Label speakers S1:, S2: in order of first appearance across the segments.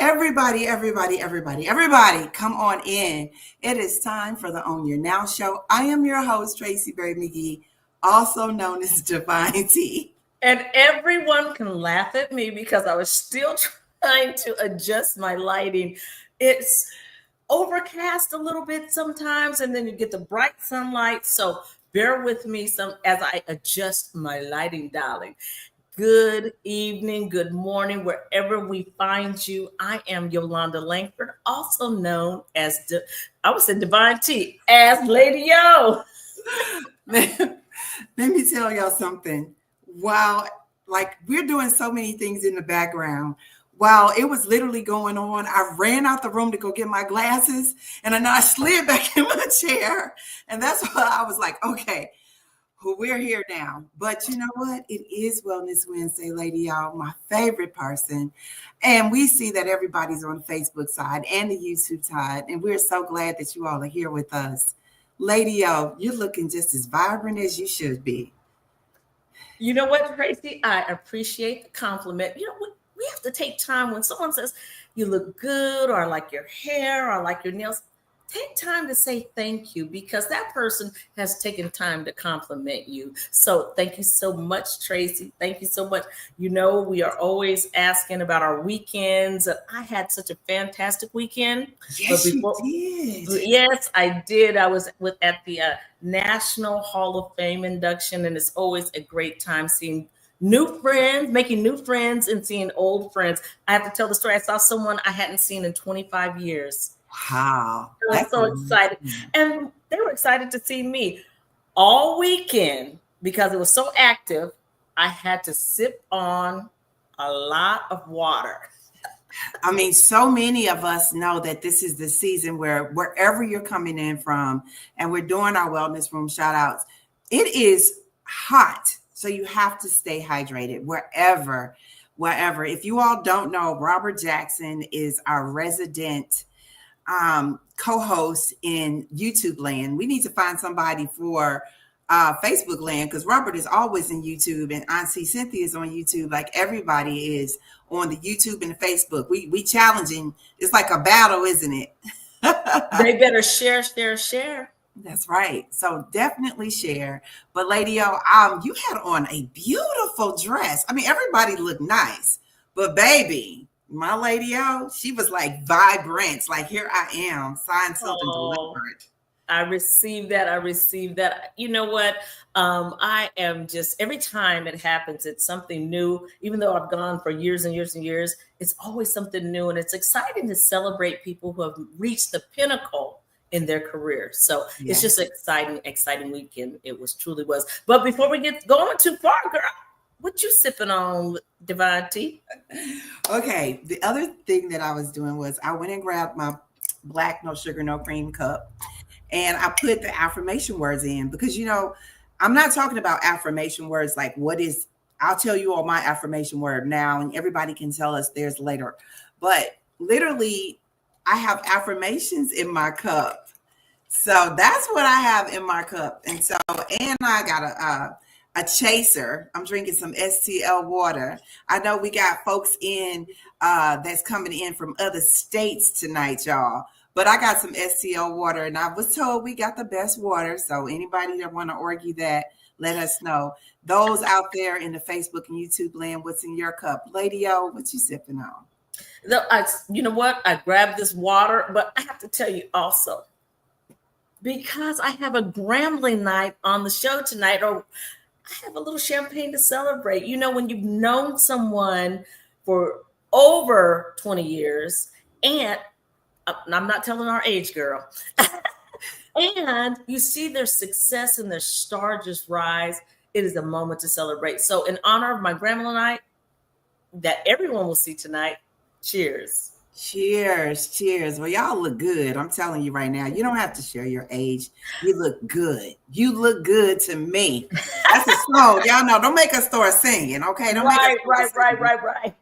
S1: Everybody, come on in. It is time for the Own Your Now show. I am your host, Tracy Berry McGee, also known as Divine T.
S2: And everyone can laugh at me because I was still trying to adjust my lighting. It's overcast a little bit sometimes, and then you get the bright sunlight. So bear with me as I adjust my lighting, darling. Good evening, good morning, wherever we find you. I am Yolanda Langford, also known as, I would say Divine T, as Lady Yo.
S1: Let me tell y'all something. While we're doing so many things in the background, while it was literally going on, I ran out the room to go get my glasses, and then I slid back in my chair. And that's why I was like, okay, we're here now. But you know what? It is Wellness Wednesday, Lady Y'all, my favorite person. And we see that everybody's on the Facebook side and the YouTube side. And we're so glad that you all are here with us. Lady Y'all, you're looking just as vibrant as you should be.
S2: You know what, Tracy? I appreciate the compliment. You know, we have to take time when someone says you look good, or I like your hair, or I like your nails. Take time to say thank you, because that person has taken time to compliment you. So thank you so much, Tracy. Thank you so much. You know, we are always asking about our weekends. I had such a fantastic weekend.
S1: Yes, you did.
S2: Yes, I did. I was at the National Hall of Fame induction, and it's always a great time seeing new friends, making new friends, and seeing old friends. I have to tell the story. I saw someone I hadn't seen in 25 years.
S1: Wow.
S2: I was so excited. And they were excited to see me all weekend because it was so active. I had to sip on a lot of water.
S1: I mean, so many of us know that this is the season where wherever you're coming in from, and we're doing our wellness room shout outs, it is hot. So you have to stay hydrated wherever. If you all don't know, Robert Jackson is our resident co-host in YouTube land. We need to find somebody for Facebook land, because Robert is always in YouTube, and Auntie Cynthia is on YouTube. Like, everybody is on the YouTube and the Facebook. We challenging. It's like a battle, isn't it?
S2: They better share.
S1: That's right. So definitely share. But Lady O, you had on a beautiful dress. I mean, everybody looked nice, but baby, my Lady O, she was like vibrant. Like, here I am, signed, sealed, and delivered.
S2: I received that. You know what? I am just, every time it happens, it's something new. Even though I've gone for years and years and years, it's always something new. And it's exciting to celebrate people who have reached the pinnacle in their career. So It's just exciting weekend. It truly was. But before we get going too far, girl, what you sipping on, Divine T?
S1: Okay. The other thing that I was doing was I went and grabbed my black, no sugar, no cream cup, and I put the affirmation words in, because, you know, I'm not talking about affirmation words like I'll tell you all my affirmation word now, and everybody can tell us theirs later. But literally, I have affirmations in my cup. So that's what I have in my cup. And I got a chaser. I'm drinking some STL water. I know we got folks in that's coming in from other states tonight, y'all. But I got some STL water, and I was told we got the best water. So anybody that want to argue that, let us know. Those out there in the Facebook and YouTube land, what's in your cup? Lady O, what you sipping on?
S2: You know what? I grabbed this water, but I have to tell you also, because I have a Grambling night on the show tonight, or I have a little champagne to celebrate. You know, when you've known someone for over 20 years, and I'm not telling our age, girl, and you see their success and their star just rise, it is a moment to celebrate. So in honor of my Grambling night that everyone will see tonight, cheers.
S1: Cheers. Well, y'all look good. I'm telling you right now, you don't have to share your age. You look good. You look good to me. That's a song. Y'all know, don't make us start singing, okay? Don't make us
S2: right.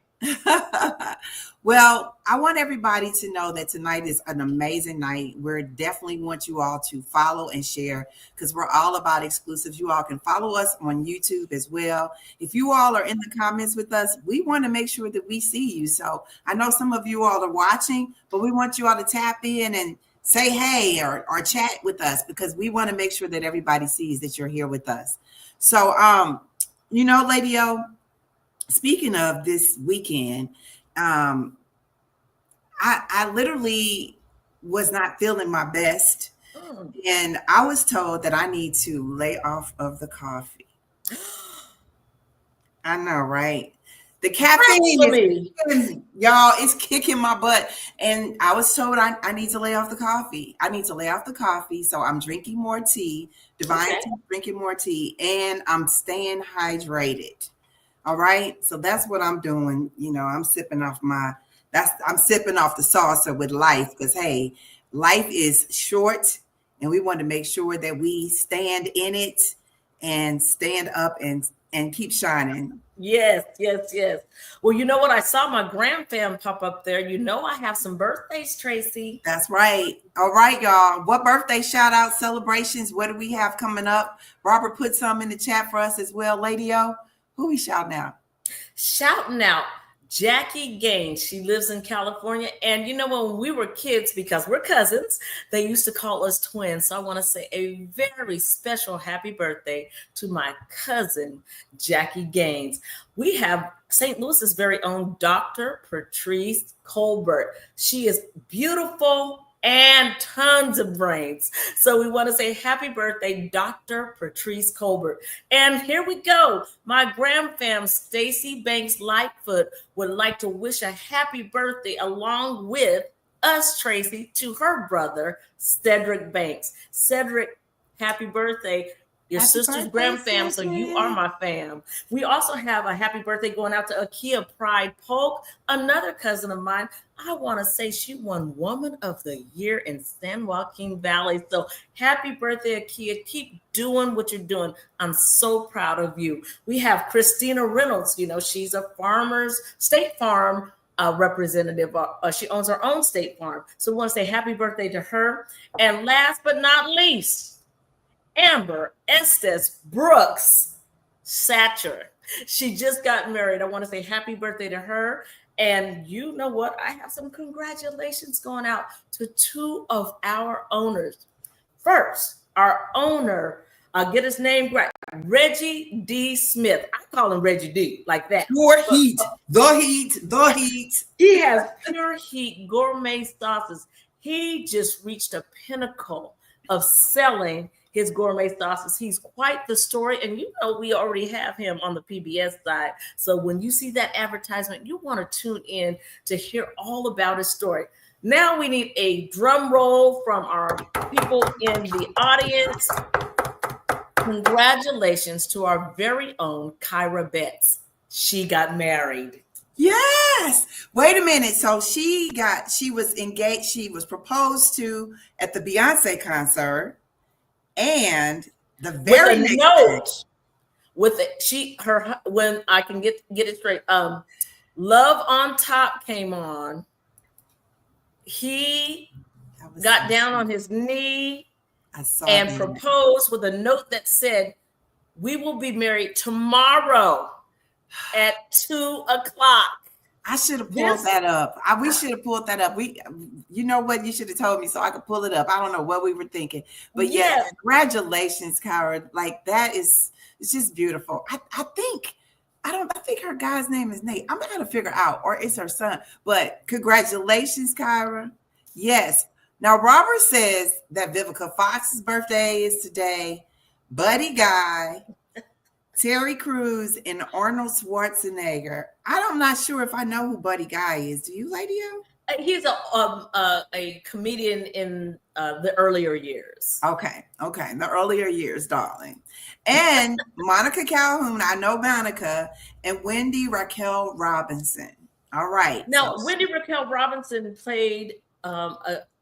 S1: Well, I want everybody to know that tonight is an amazing night. We definitely want you all to follow and share because we're all about exclusives. You all can follow us on YouTube as well. If you all are in the comments with us, we want to make sure that we see you. So I know some of you all are watching, but we want you all to tap in and say hey or chat with us because we want to make sure that everybody sees that you're here with us. So, Lady O, speaking of this weekend, I literally was not feeling my best, and I was told that I need to lay off of the coffee. I know, right? The caffeine is y'all, it's kicking my butt. And I was told I need to lay off the coffee. I need to lay off the coffee. So I'm drinking more tea, drinking more tea, and I'm staying hydrated. All right. So that's what I'm doing. I'm sipping off I'm sipping off the saucer with life because hey, life is short and we want to make sure that we stand in it and stand up and keep shining.
S2: Yes. Well, you know what? I saw my grandfam pop up there. I have some birthdays, Tracy.
S1: That's right. All right, y'all. What birthday shout out celebrations? What do we have coming up? Robert put some in the chat for us as well. Lady O, who we shouting out?
S2: Shouting out Jackie Gaines. She lives in California. And when we were kids, because we're cousins, they used to call us twins. So I want to say a very special happy birthday to my cousin, Jackie Gaines. We have St. Louis's very own Dr. Patrice Colbert. She is beautiful and tons of brains. So we want to say happy birthday, Dr. Patrice Colbert. And here we go. My grandfam, Stacy Banks Lightfoot, would like to wish a happy birthday along with us, Tracy, to her brother, Cedric Banks. Cedric, happy birthday. Your happy sister's grandfam, so you are my fam. We also have a happy birthday going out to Akia Pride Polk, another cousin of mine. I want to say she won Woman of the Year in San Joaquin Valley. So happy birthday, Akia. Keep doing what you're doing. I'm so proud of you. We have Christina Reynolds. She's a State Farm representative. She owns her own State Farm. So we want to say happy birthday to her. And last but not least, Amber Estes Brooks Satcher. She just got married. I want to say happy birthday to her. And you know what? I have some congratulations going out to two of our owners. First, our owner, I'll get his name right, Reggie D. Smith. I call him Reggie D, like that.
S1: The heat.
S2: He has Pure Heat gourmet sauces. He just reached a pinnacle of selling his gourmet sauces. He's quite the story. And we already have him on the PBS side. So when you see that advertisement, you want to tune in to hear all about his story. Now we need a drum roll from our people in the audience. Congratulations to our very own Kyra Betts. She got married.
S1: Yes. Wait a minute. So she was engaged. She was proposed to at the Beyonce concert. And the very next
S2: note with it, when I can get it straight, Love on Top came on. He got down on his knee and proposed with a note that said, "We will be married tomorrow at 2:00."
S1: I should have pulled that up. We should have pulled that up. You know what? You should have told me so I could pull it up. I don't know what we were thinking, but yeah, congratulations, Kyra. Like it's just beautiful. I think her guy's name is Nate. I'm trying to figure out, or it's her son. But congratulations, Kyra. Yes. Now Robert says that Vivica Fox's birthday is today. Buddy Guy, Terry Crews, and Arnold Schwarzenegger. I'm not sure if I know who Buddy Guy is. Do you, Lady O?
S2: He's a comedian in the earlier years.
S1: Okay, the earlier years, darling. And Monica Calhoun, I know Monica, and Wendy Raquel Robinson. All right.
S2: Now, Wendy Raquel Robinson played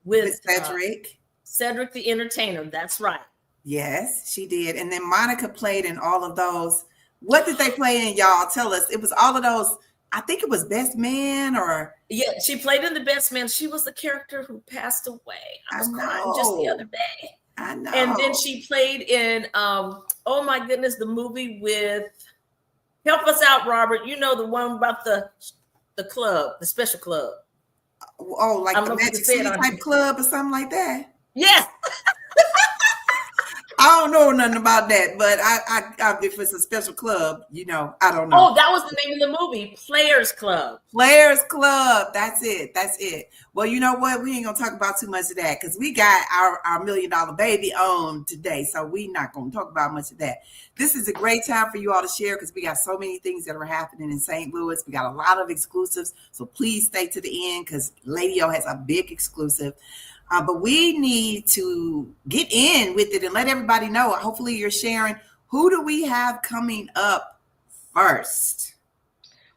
S2: with Cedric the Entertainer. That's right.
S1: Yes, she did. And then Monica played in all of those. What did they play in, y'all? Tell us. It was all of those I think it was Best Man or
S2: Yeah, she played in The Best Man. She was the character who passed away. I
S1: I
S2: was crying just the other
S1: know.
S2: day.
S1: I
S2: And then
S1: know.
S2: she played in oh my goodness, the movie with help us out, Robert. You know the one about the club, the special club.
S1: Oh,
S2: I
S1: like
S2: don't
S1: the
S2: know if we can
S1: Magic
S2: say it
S1: City
S2: on
S1: type
S2: here.
S1: club or something like that.
S2: Yes.
S1: I don't know nothing about that, but if it's a special club, I don't know.
S2: Oh, that was the name of the movie, Players Club.
S1: Players Club. That's it. That's it. Well, you know what? We ain't gonna talk about too much of that because we got our $1 million baby on today. So we not gonna talk about much of that. This is a great time for you all to share because we got so many things that are happening in St. Louis. We got a lot of exclusives. So please stay to the end because Lady O has a big exclusive. But we need to get in with it and let everybody know. Hopefully you're sharing. Who do we have coming up first?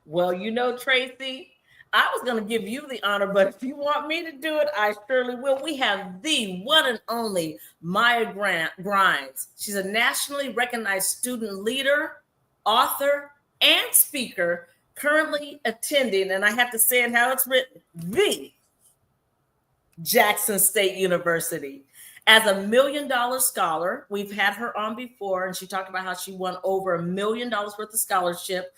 S2: Well, Tracy, I was going to give you the honor, but if you want me to do it, I surely will. We have the one and only Maya Grimes. She's a nationally recognized student leader, author, and speaker, currently attending, and I have to say it how it's written, the Jackson State University. As a $1 million scholar, we've had her on before, and she talked about how she won over $1 million worth of scholarship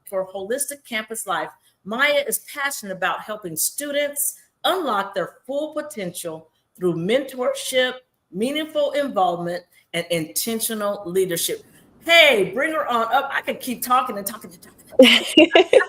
S2: for holistic campus life. Maya is passionate about helping students unlock their full potential through mentorship, meaningful involvement, and intentional leadership. Hey, bring her on up. I could keep talking and talking and talking.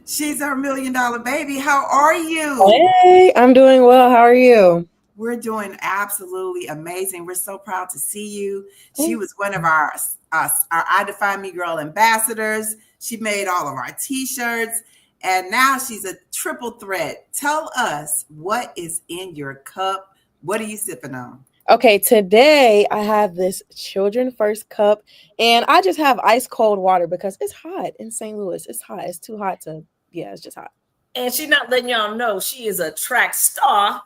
S1: She's our $1 million baby. How are you?
S3: Hey, I'm doing well. How are you?
S1: We're doing absolutely amazing. We're so proud to see you. She was one of our I Define Me Girl ambassadors. She made all of our t-shirts, and now she's a triple threat. Tell us what is in your cup. What are you sipping on?
S3: Okay, today I have this Children First cup, and I just have ice cold water because it's hot in St. Louis. It's hot. It's too hot to, yeah, it's just hot.
S2: And she's not letting y'all know she is a track star.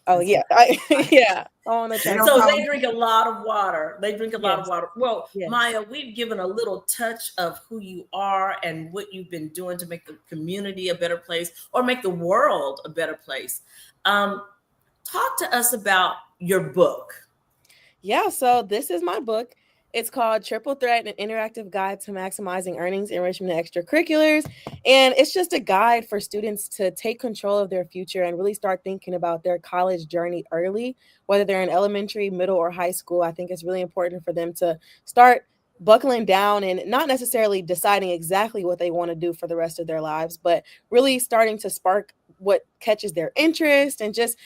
S3: Oh, yeah. Yeah. On the track.
S2: So they drink a lot of water. They drink a lot of water. Well,
S3: Yes.
S2: Maya, we've given a little touch of who you are and what you've been doing to make the community a better place or make the world a better place. Talk to us about your book.
S3: Yeah, so this is my book. It's called Triple Threat, an interactive guide to maximizing earnings, enrichment, and extracurriculars. And it's just a guide for students to take control of their future and really start thinking about their college journey early, whether they're in elementary, middle, or high school. I think it's really important for them to start buckling down and not necessarily deciding exactly what they want to do for the rest of their lives, but really starting to spark what catches their interest and just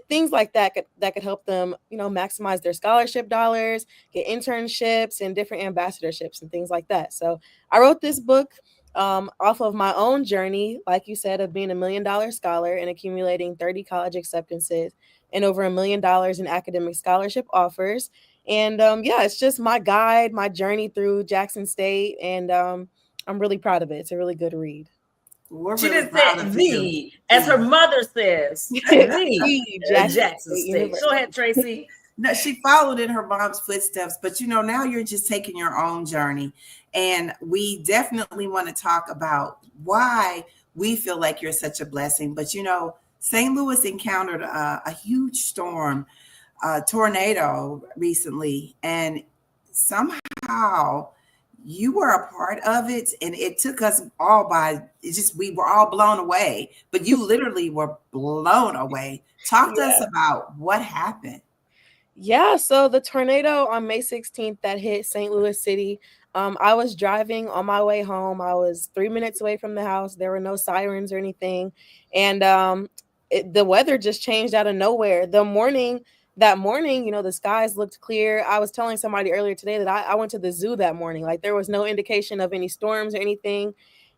S3: things like that could help them, maximize their scholarship dollars, get internships and different ambassadorships and things like that. So I wrote this book off of my own journey, like you said, of being $1 million scholar and accumulating 30 college acceptances and over $1 million in academic scholarship offers. And it's just my guide, my journey through Jackson State, and I'm really proud of it. It's a really good read.
S1: We're
S2: She
S1: really
S2: didn't
S1: proud
S2: say
S1: of
S2: the,
S1: you.
S2: as her mother says, the Jackson State.
S3: University.
S2: Go ahead, Tracy.
S1: No, she followed in her mom's footsteps, but now you're just taking your own journey. And we definitely want to talk about why we feel like you're such a blessing. But St. Louis encountered a huge storm, a tornado recently, and somehow you were a part of it, and it took us all we were all blown away, but you literally were blown away. Talk to us about what happened.
S3: Yeah, so the tornado on May 16th that hit St. Louis City, I was driving on my way home. I was 3 minutes away from the house. There were no sirens or anything. And the weather just changed out of nowhere. That morning, the skies looked clear. I was telling somebody earlier today that I went to the zoo that morning. Like there was no indication of any storms or anything.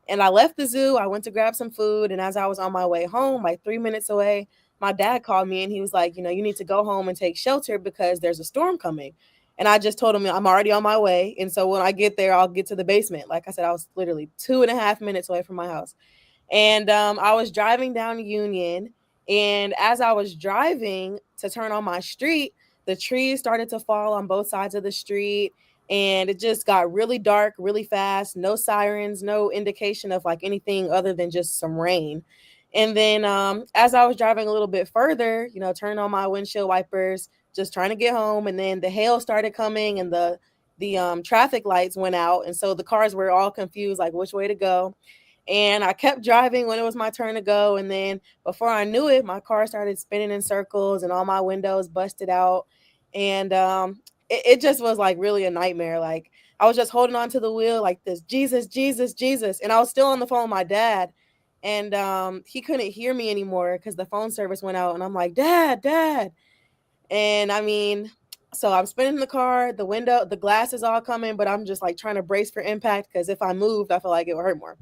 S3: And I left the zoo. I went to grab some food. And as I was on my way home, like 3 minutes away, my dad called me and he was like, you need to go home and take shelter because there's a storm coming. And I just told him I'm already on my way. And so when I get there, I'll get to the basement. Like I said, I was literally 2.5 minutes away from my house. And I was driving down Union. And as I was driving to turn on my street, the trees started to fall on both sides of the street. And it just got really dark really fast. No sirens, no indication of like anything other than just some rain. And then as I was driving a little bit further, turning on my windshield wipers, just trying to get home, and then the hail started coming, and the traffic lights went out, and so the cars were all confused, like which way to go. And I kept driving when it was my turn to go, and then before I knew it, my car started spinning in circles, and all my windows busted out, and it just was like really a nightmare. Like I was just holding on to the wheel like this, Jesus, Jesus, Jesus, and I was still on the phone with my dad, and he couldn't hear me anymore because the phone service went out, and I'm like, Dad, Dad. And I mean, so I'm spinning the car, the glass is all coming, but I'm just like trying to brace for impact because if I moved, I feel like it would hurt more.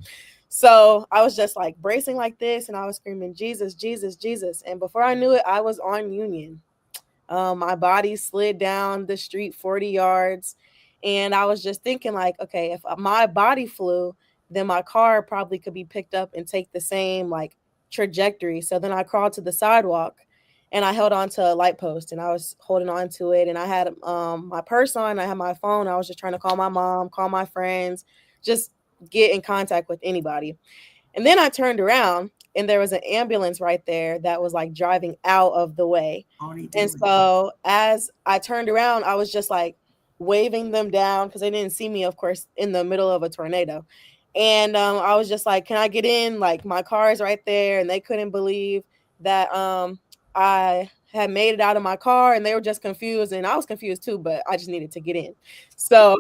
S3: So I was just like bracing like this, and I was screaming, Jesus, Jesus, Jesus. And before I knew it, I was on Union. My body slid down the street 40 yards. And I was just thinking, like, okay, if my body flew, then my car probably could be picked up and take the same like trajectory. So then I crawled to the sidewalk and I held on to a light post, and I was holding on to it. And I had my purse on, I had my phone. I was just trying to call my mom, call my friends, just get in contact with anybody. And then I turned around, and there was an ambulance right there that was like driving out of the way. And so as I turned around, I was just like waving them down because they didn't see me, of course, in the middle of a tornado. And I was just like, can I get in? Like my car is right there. And they couldn't believe that I had made it out of my car, and they were just confused. And I was confused too, but I just needed to get in. So,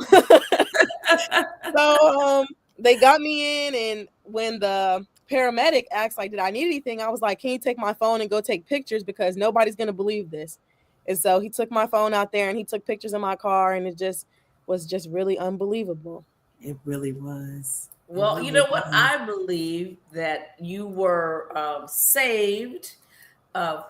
S3: so they got me in, and when the paramedic asked, like, did I need anything? I was like, can you take my phone and go take pictures because nobody's going to believe this. And so he took my phone out there and he took pictures of my car, and it just was just really unbelievable.
S1: It really was.
S2: Well,
S1: really
S2: you know what? I believe that you were saved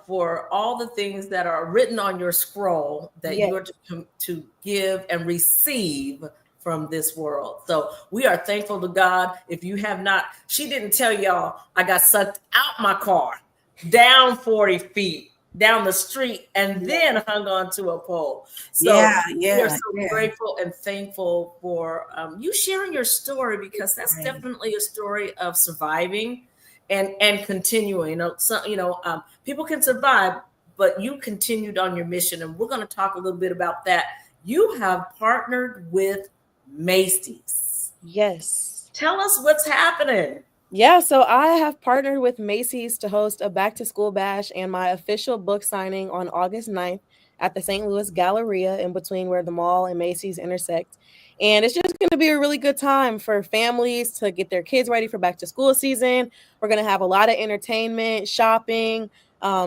S2: for all the things that are written on your scroll that
S3: Yes.
S2: you are to give and receive from this world. So we are thankful to God. If you have not, she didn't tell y'all, I got sucked out my car, down 40 feet, down the street, and then hung on to a pole. So we are so grateful and thankful for you sharing your story, because that's definitely a story of surviving and continuing. People can survive, but you continued on your mission. And we're going to talk a little bit about that. You have partnered with Macy's.
S3: Yes.
S2: Tell us what's happening.
S3: Yeah, so I have partnered with Macy's to host a back to school bash and my official book signing on August 9th at the St. Louis Galleria, in between where the mall and Macy's intersect. And it's just going to be a really good time for families to get their kids ready for back to school season. We're going to have a lot of entertainment, shopping,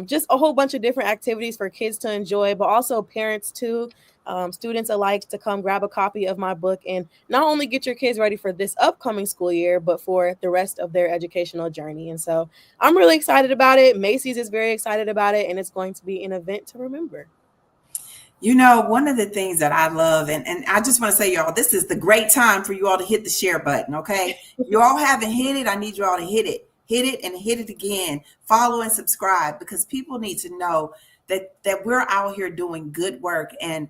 S3: just a whole bunch of different activities for kids to enjoy, but also parents too. Students alike, to come grab a copy of my book and not only get your kids ready for this upcoming school year, but for the rest of their educational journey. And so I'm really excited about it. Macy's is very excited about it, and it's going to be an event to remember.
S1: You know, one of the things that I love, and I just want to say, y'all, this is the great time for you all to hit the share button, okay? If you all haven't hit it, I need you all to hit it and hit it again. Follow and subscribe, because people need to know that we're out here doing good work. And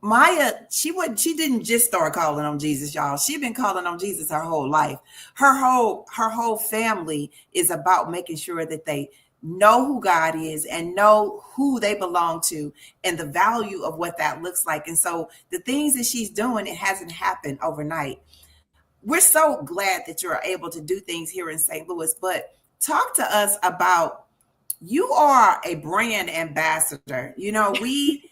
S1: Maya, she didn't just start calling on Jesus, y'all. She's been calling on Jesus her whole life. Her whole family is about making sure that they know who God is and know who they belong to and the value of what that looks like. And so the things that she's doing, it hasn't happened overnight. We're so glad that you're able to do things here in St. Louis, but talk to us about, you are a brand ambassador. You know, we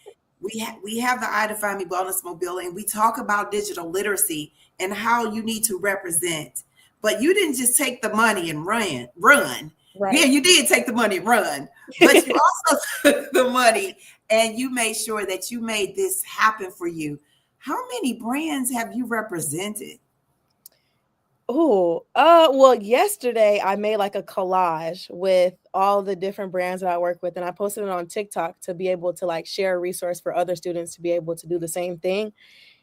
S1: have the I Define Me Wellness Mobile, and we talk about digital literacy and how you need to represent. But you didn't just take the money and run. Right. Yeah, you did take the money and run, but you also took the money and you made sure that you made this happen for you. How many brands have you represented?
S3: Well, yesterday I made like a collage with all the different brands that I work with, and I posted it on TikTok to be able to like share a resource for other students to be able to do the same thing.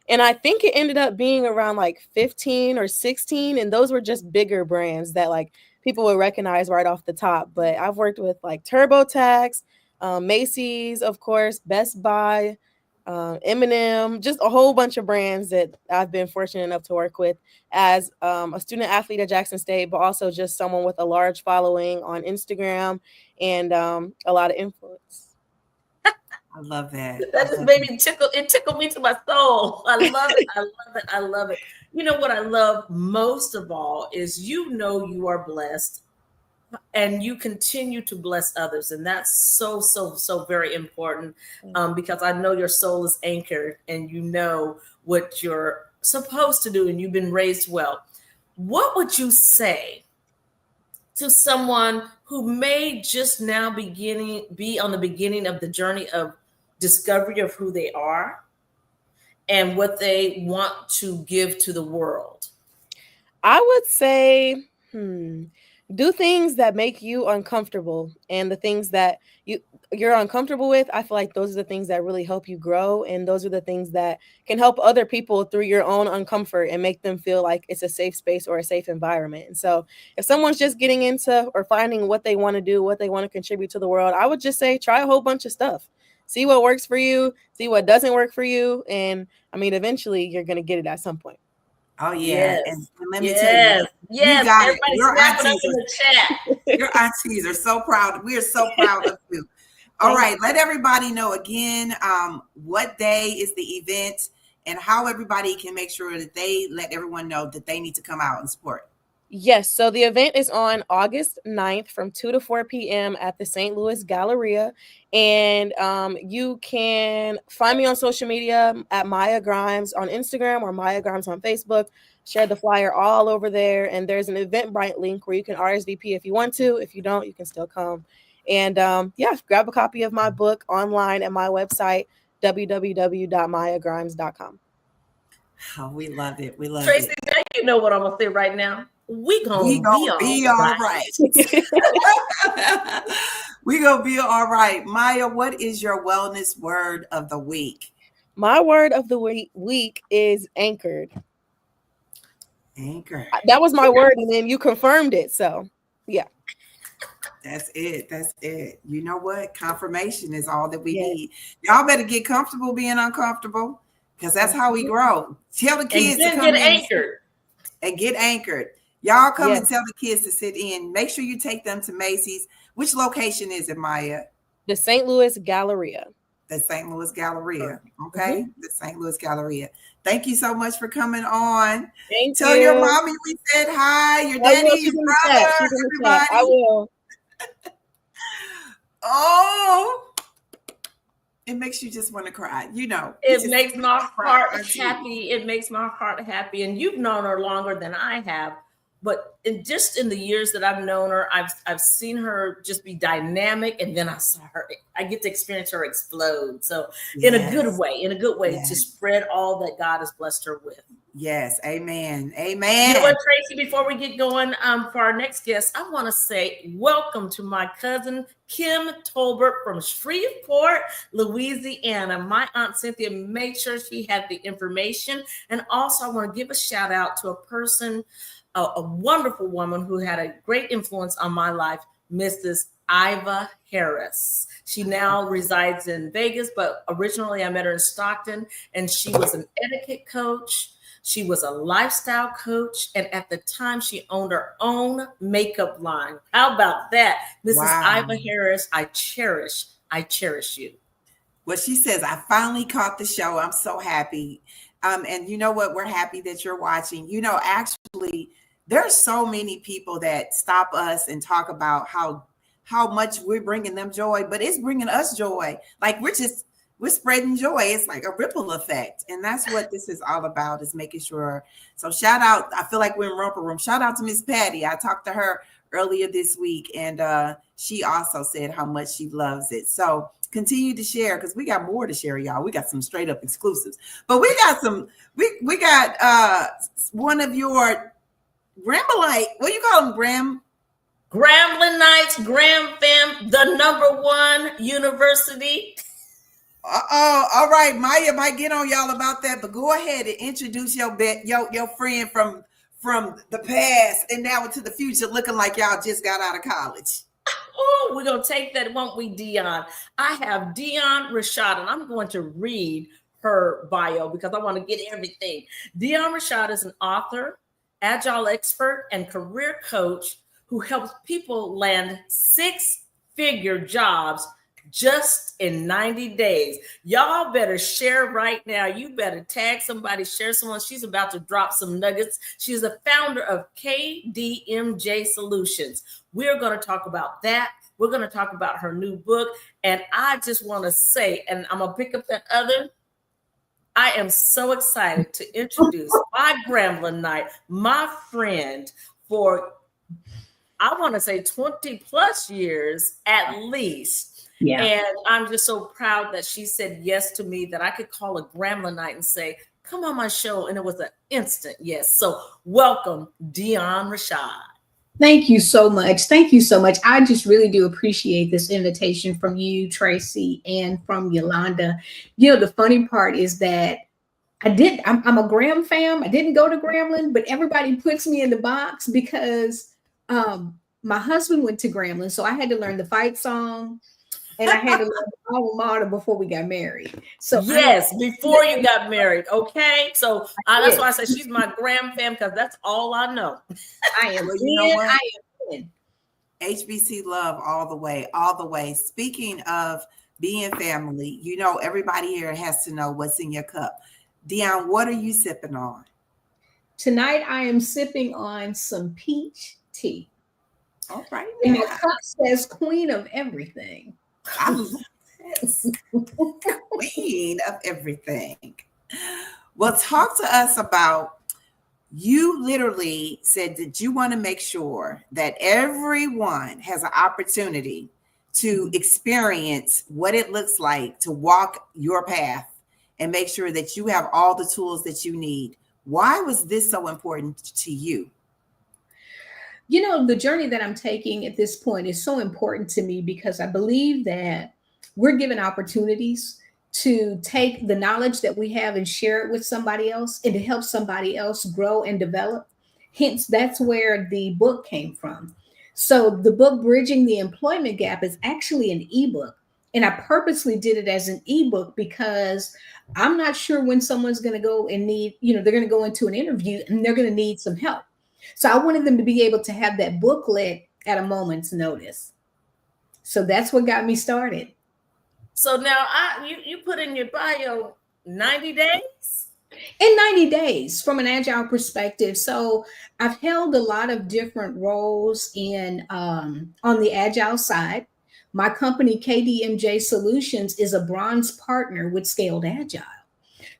S3: And I think it ended up being around like 15 or 16, and those were just bigger brands that like people would recognize right off the top. But I've worked with like TurboTax, Macy's, of course, Best Buy, Eminem, just a whole bunch of brands that I've been fortunate enough to work with as a student athlete at Jackson State, but also just someone with a large following on Instagram and a lot of influence.
S1: I love that.
S2: That just made me tickle. It tickled me to my soul. I love it. I love it. I love it. You know what I love most of all is you are blessed and you continue to bless others. And that's so, so, so very important because I know your soul is anchored and you know what you're supposed to do and you've been raised well. What would you say to someone who may just now be on the beginning of the journey of discovery of who they are and what they want to give to the world?
S3: I would say, do things that make you uncomfortable, and the things that you're uncomfortable with, I feel like those are the things that really help you grow, and those are the things that can help other people through your own uncomfort and make them feel like it's a safe space or a safe environment. And so if someone's just getting into or finding what they want to do, what they want to contribute to the world, I would just say try a whole bunch of stuff. See what works for you, see what doesn't work for you, and I mean eventually you're going to get it at some point.
S1: Oh yeah,
S2: yes.
S1: and let me tell you,
S2: yes.
S1: You got
S2: Everybody
S1: it. Your
S2: snap it up
S1: aunties
S2: in the chat.
S1: Your aunties are so proud. We are so proud of you. All right, let everybody know again what day is the event and how everybody can make sure that they let everyone know that they need to come out and support.
S3: Yes, so the event is on August 9th from 2 to 4 p.m. at the St. Louis Galleria. And you can find me on social media at Maya Grimes on Instagram or Maya Grimes on Facebook. Share the flyer all over there. And there's an Eventbrite link where you can RSVP if you want to. If you don't, you can still come. And grab a copy of my book online at my website, www.mayagrimes.com.
S1: Oh, we love it. We love
S2: Tracy,
S1: it.
S2: now you know what I'm going to say right now. We gonna be all right.
S1: We gonna be all right. Maya, what is your wellness word of the week?
S3: My word of the week is anchored.
S1: Anchored.
S3: That was my word, and then you confirmed it. So, yeah.
S1: That's it. That's it. You know what? Confirmation is all that we need. Y'all better get comfortable being uncomfortable because that's how we grow. Tell the kids to come
S2: get anchored.
S1: And get anchored. Y'all come and tell the kids to sit in. Make sure you take them to Macy's. Which location is it, Maya?
S3: The St. Louis Galleria.
S1: The St. Louis Galleria. Okay. Mm-hmm. The St. Louis Galleria. Thank you so much for coming on. Tell your mommy we said hi. Your daddy, your brother, everybody.
S3: I will.
S1: Oh. It makes you just want to cry. You know.
S2: It makes my heart happy. It makes my heart happy. And you've known her longer than I have. But in the years that I've known her, I've seen her just be dynamic, and then I saw her. I get to experience her explode. So in a good way, to spread all that God has blessed her with.
S1: Yes, amen, amen.
S2: You know what, Tracy? Before we get going, for our next guest, I want to say welcome to my cousin Kim Tolbert from Shreveport, Louisiana. My Aunt Cynthia made sure she had the information, and also I want to give a shout out to a person. A wonderful woman who had a great influence on my life, Mrs. Iva Harris. She now resides in Vegas, but originally I met her in Stockton, and she was an etiquette coach. She was a lifestyle coach, and at the time she owned her own makeup line. How about that? Mrs. Iva Harris, I cherish you.
S1: Well, she says, I finally caught the show. I'm so happy. And you know what? We're happy that you're watching. You know, actually, there's so many people that stop us and talk about how much we're bringing them joy, but it's bringing us joy. Like we're spreading joy. It's like a ripple effect. And that's what this is all about, is making sure. So shout out. I feel like we're in Romper Room. Shout out to Miss Patty. I talked to her earlier this week, and she also said how much she loves it. So continue to share, because we got more to share, y'all. We got some straight up exclusives, but we got we got one of your Gramblite, what do you call them,
S2: Grambling Nights, Gram Fam, the #1 university.
S1: All right, Maya might get on y'all about that, but go ahead and introduce your friend from the past and now into the future, looking like y'all just got out of college.
S2: Oh, we're going to take that, won't we, Dion? I have Dion Rashad, and I'm going to read her bio because I want to get everything. Dion Rashad is an author, agile expert, and career coach who helps people land six-figure jobs just in 90 days. Y'all better share right now. You better tag somebody, share someone. She's about to drop some nuggets. She's the founder of KDMJ Solutions. We're going to talk about that. We're going to talk about her new book. And I just want to say, and I'm going to pick up that other. I am so excited to introduce my Grambling Night, my friend for, I want to say 20 plus years at least. Yeah. And I'm just so proud that she said yes to me, that I could call a Grambling Night and say, come on my show. And it was an instant yes. So welcome, Dion Rashad.
S4: Thank you so much. Thank you so much. I just really do appreciate this invitation from you, Tracy, and from Yolanda. You know, the funny part is that I'm a Graham fam. I didn't go to Grambling, but everybody puts me in the box because my husband went to Grambling. So I had to learn the fight song. And I had to learn the alma mater before we got married. So
S2: yes, before you got married. Okay. So that's why I say she's my Graham fam, because that's all I know.
S4: I am I am in.
S1: HBC love all the way, all the way. Speaking of being family, you know, everybody here has to know what's in your cup. Dion, what are you sipping on?
S4: Tonight I am sipping on some peach tea.
S1: All right.
S4: And the cup says Queen of Everything.
S1: I love this. Queen of everything. Well, talk to us about, you literally said that you want to make sure that everyone has an opportunity to experience what it looks like to walk your path and make sure that you have all the tools that you need. Why was this so important to you?
S4: You know, the journey that I'm taking at this point is so important to me because I believe that we're given opportunities to take the knowledge that we have and share it with somebody else and to help somebody else grow and develop. Hence, that's where the book came from. So the book Bridging the Employment Gap is actually an ebook. And I purposely did it as an ebook because I'm not sure when someone's going to go and need, you know, they're going to go into an interview and they're going to need some help. So I wanted them to be able to have that booklet at a moment's notice. So that's what got me started.
S2: So now you put in your bio 90 days?
S4: In 90 days from an agile perspective. So I've held a lot of different roles in on the agile side. My company, KDMJ Solutions, is a bronze partner with Scaled Agile.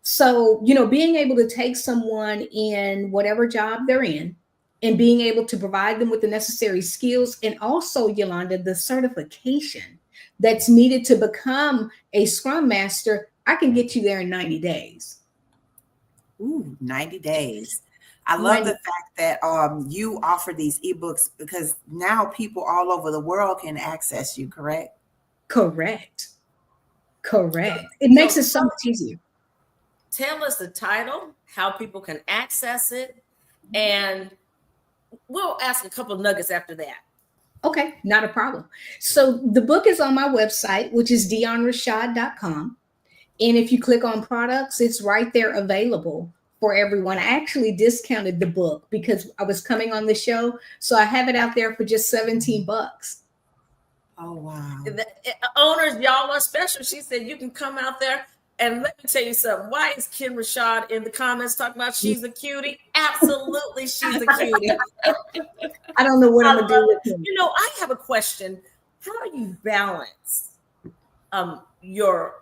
S4: So, you know, being able to take someone in whatever job they're in, and being able to provide them with the necessary skills and also, Yolanda, the certification that's needed to become a Scrum Master, I can get you there in 90 days.
S1: Ooh, 90 days. I love the fact that you offer these ebooks because now people all over the world can access you, correct?
S4: Correct. It makes it so much easier.
S2: Tell us the title, how people can access it, and we'll ask a couple of nuggets after that.
S4: Okay, not a problem. So the book is on my website, which is dionrashad.com. And if you click on products, it's right there available for everyone. I actually discounted the book because I was coming on the show. So I have it out there for just $17.
S1: Oh, wow.
S2: The owners, y'all are special. She said you can come out there. And let me tell you something. Why is Ken Rashad in the comments talking about she's a cutie? Absolutely, she's a cutie.
S4: I don't know what I'm going to do with him.
S2: You know, I have a question. How do you balance your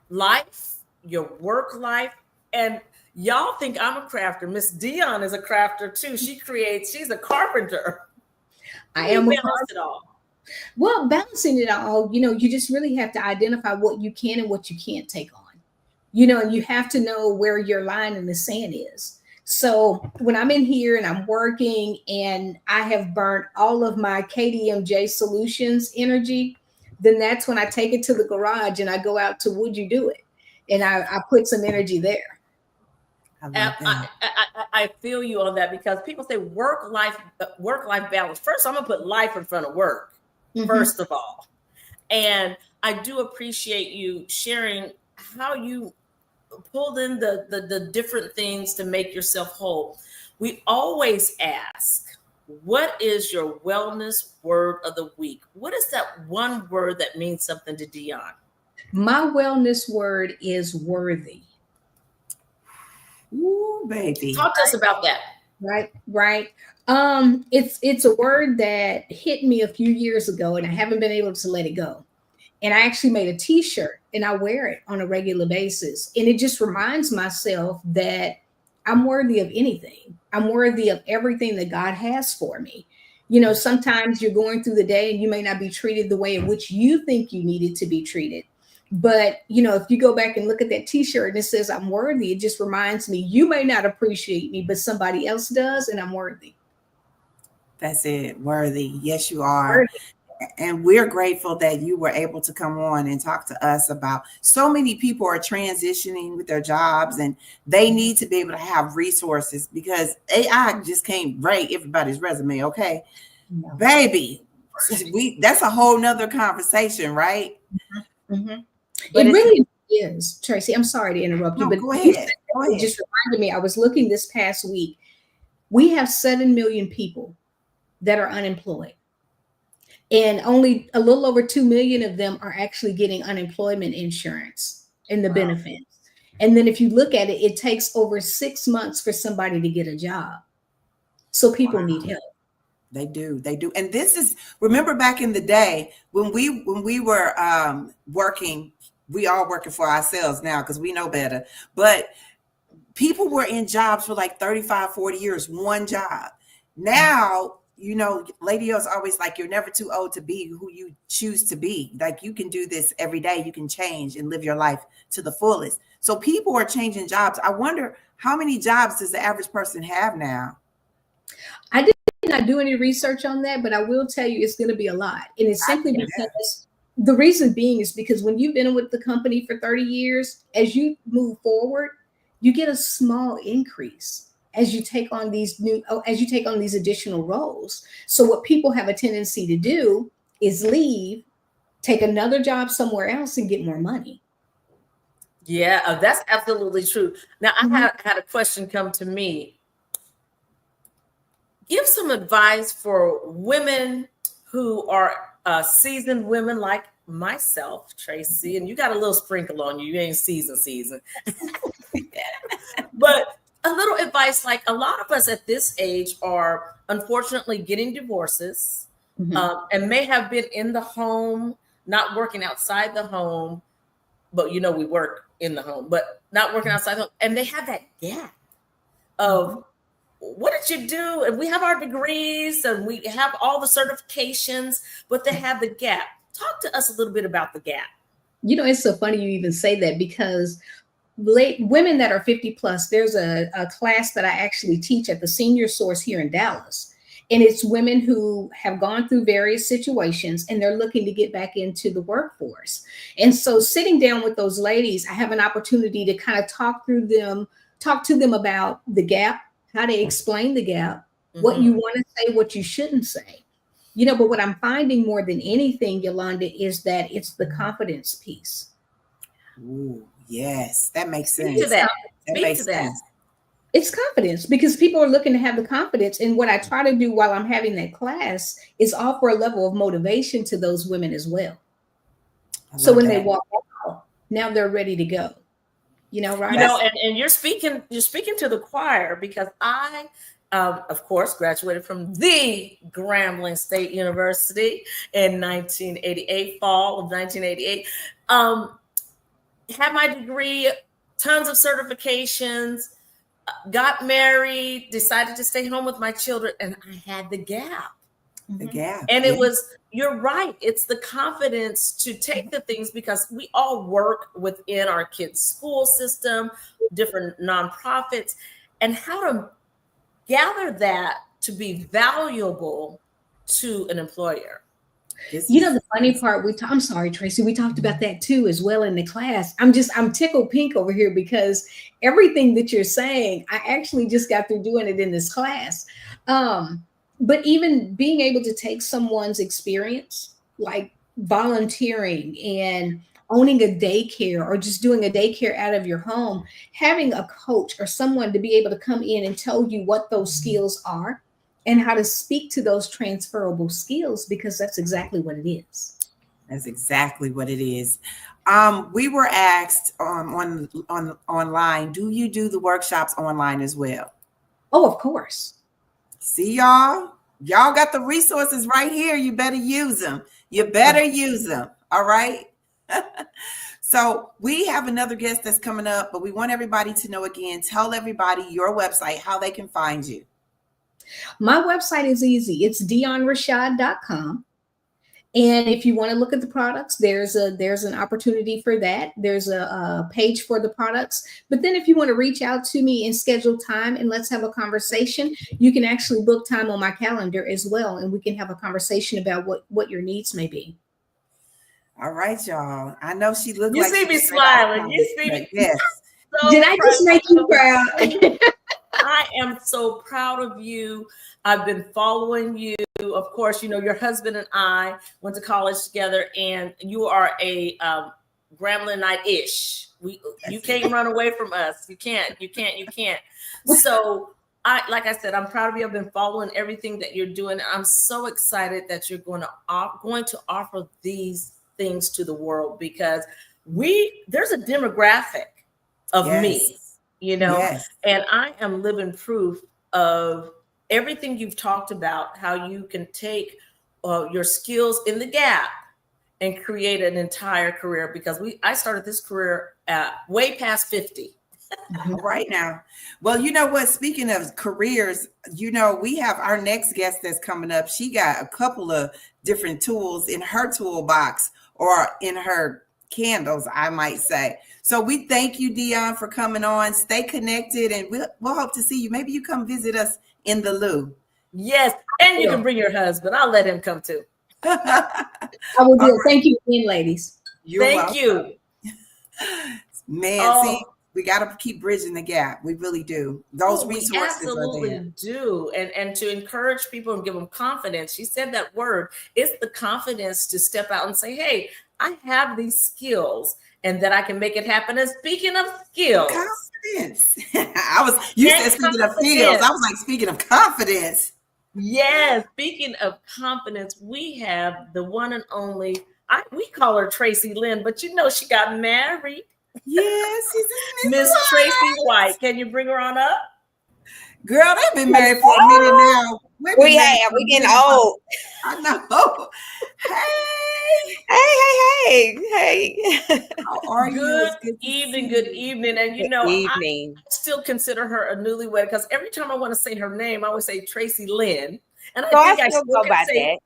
S2: life, your work life? And y'all think I'm a crafter. Miss Dion is a crafter too. She creates, she's a carpenter.
S4: I am a
S2: carpenter. It all.
S4: Well, balancing it all, you know, you just really have to identify what you can and what you can't take on, you know, and you have to know where your line in the sand is. So when I'm in here and I'm working and I have burnt all of my KDMJ Solutions energy, then that's when I take it to the garage and I go out to Would You Do It? And I put some energy there.
S2: I feel you on that because people say work life balance. First, I'm gonna put life in front of work. first of all. And I do appreciate you sharing how you pulled in the different things to make yourself whole. We always ask, what is your wellness word of the week? What is that one word that means something to Dion?
S4: My wellness word is worthy.
S1: Ooh, baby.
S2: Talk to us about that.
S4: Right. It's a word that hit me a few years ago, and I haven't been able to let it go. And I actually made a t-shirt and I wear it on a regular basis. And it just reminds myself that I'm worthy of anything. I'm worthy of everything that God has for me. You know, sometimes you're going through the day and you may not be treated the way in which you think you needed to be treated. But, you know, if you go back and look at that t-shirt and it says I'm worthy, it just reminds me you may not appreciate me, but somebody else does, and I'm worthy.
S1: That's it. Worthy. Yes, you are.
S4: Worthy.
S1: And we're grateful that you were able to come on and talk to us about so many people are transitioning with their jobs and they need to be able to have resources because AI just can't write everybody's resume. Okay,
S4: No.
S1: baby, that's a whole nother conversation, right?
S4: Mm-hmm.
S1: But
S4: it really is, Tracy. I'm sorry to interrupt you,
S1: no,
S4: but
S1: go ahead.
S4: it just reminded me. I was looking this past week. We have 7 million people that are unemployed. And only a little over 2 million of them are actually getting unemployment insurance and the
S1: Wow.
S4: benefits. And then if you look at it, it takes over 6 months for somebody to get a job. So people
S1: Wow.
S4: need help.
S1: They do. And this is, remember back in the day when we were working, we all working for ourselves now because we know better. But people were in jobs for like 35, 40 years, one job. Now, you know, Lady O's always like, you're never too old to be who you choose to be. Like you can do this every day. You can change and live your life to the fullest. So people are changing jobs. I wonder how many jobs does the average person have now?
S4: I did not do any research on that, but I will tell you it's going to be a lot. And it's simply because the reason being is because when you've been with the company for 30 years, as you move forward, you get a small increase as you take on these additional roles. So what people have a tendency to do is leave, take another job somewhere else and get more money.
S2: Yeah, that's absolutely true. Now, I had a question come to me. Give some advice for women who are seasoned women like myself, Tracy, and you got a little sprinkle on you. You ain't seasoned. But a little advice, like a lot of us at this age are unfortunately getting divorces and may have been in the home, not working outside the home, but you know, we work in the home, but not working outside the home. And they have that gap of what did you do? And we have our degrees and we have all the certifications, but they have the gap. Talk to us a little bit about the gap.
S4: You know, it's so funny you even say that because women that are 50 plus, there's a class that I actually teach at the Senior Source here in Dallas. And it's women who have gone through various situations and they're looking to get back into the workforce. And so sitting down with those ladies, I have an opportunity to kind of talk to them about the gap, how to explain the gap, what you want to say, what you shouldn't say. You know, but what I'm finding more than anything, Yolanda, is that it's the confidence piece.
S1: Ooh, yes, that makes sense.
S2: Speak to that.
S1: That makes sense.
S4: It's confidence because people are looking to have the confidence. And what I try to do while I'm having that class is offer a level of motivation to those women as well. So when they walk out, now they're ready to go. You know, right?
S2: You know, and you're speaking to the choir because I, of course, graduated from the Grambling State University in 1988, fall of 1988. Had my degree, tons of certifications, got married, decided to stay home with my children, and I had the gap.
S1: The gap.
S2: And it was, you're right. It's the confidence to take the things because we all work within our kids' school system, different nonprofits, and how to gather that to be valuable to an employer.
S4: You know, the funny part, I'm sorry, Tracy, we talked about that too, as well in the class. I'm tickled pink over here because everything that you're saying, I actually just got through doing it in this class. But even being able to take someone's experience like volunteering and owning a daycare or just doing a daycare out of your home, having a coach or someone to be able to come in and tell you what those skills are and how to speak to those transferable skills, because that's exactly what it is.
S1: That's exactly what it is. We were asked on online, do you do the workshops online as well?
S4: Oh, of course.
S1: See, y'all got the resources right here. You better use them. You better use them. All right. So we have another guest that's coming up, but we want everybody to know again, tell everybody your website, how they can find you.
S4: My website is easy. It's dionrashad.com. And if you want to look at the products, there's an opportunity for that. There's a page for the products. But then if you want to reach out to me and schedule time and let's have a conversation, you can actually book time on my calendar as well. And we can have a conversation about what your needs may be.
S1: All right, y'all. I know she looked
S2: You
S1: like
S2: see me smiling. You see me.
S1: Yes.
S2: So
S4: Did I just make you proud?
S2: I am so proud of you. I've been following you. Of course, you know, your husband and I went to college together, and you are a Grambling-ish. You can't run away from us. You can't. So like I said, I'm proud of you. I've been following everything that you're doing. I'm so excited that you're going to offer these things to the world, because there's a demographic of me, you know, and I am living proof of everything you've talked about, how you can take your skills in the gap and create an entire career, because I started this career way past 50.
S1: Right now. Well, you know what? Speaking of careers, you know, we have our next guest that's coming up. She got a couple of different tools in her toolbox, or in her candles, I might say. So we thank you, Dion, for coming on. Stay connected, and we'll hope to see you. Maybe you come visit us in the Lou.
S2: Yes, and you can bring your husband. I'll let him come too.
S4: I will do it. Thank you again, ladies.
S2: Thank you.
S1: Man, see, we got to keep bridging the gap. We really do. Those resources
S2: absolutely
S1: are there.
S2: Do. And to encourage people and give them confidence. She said that word. It's the confidence to step out and say, hey, I have these skills and that I can make it happen. And speaking of skills.
S1: Confidence. You said speaking of skills. I was like, speaking of confidence.
S2: Yes. Speaking of confidence, we have the one and only, we call her Tracy Lynn, but you know, she got married.
S1: Yes,
S2: Miss Tracy White. Can you bring her on up?
S1: Girl, they've been married for a minute now.
S3: We getting old.
S1: I know.
S3: Hey.
S1: How are you?
S2: Good evening. And you know, I still consider her a newlywed, because every time I want to say her name, I always say Tracy Lynn. And I think I still go by that.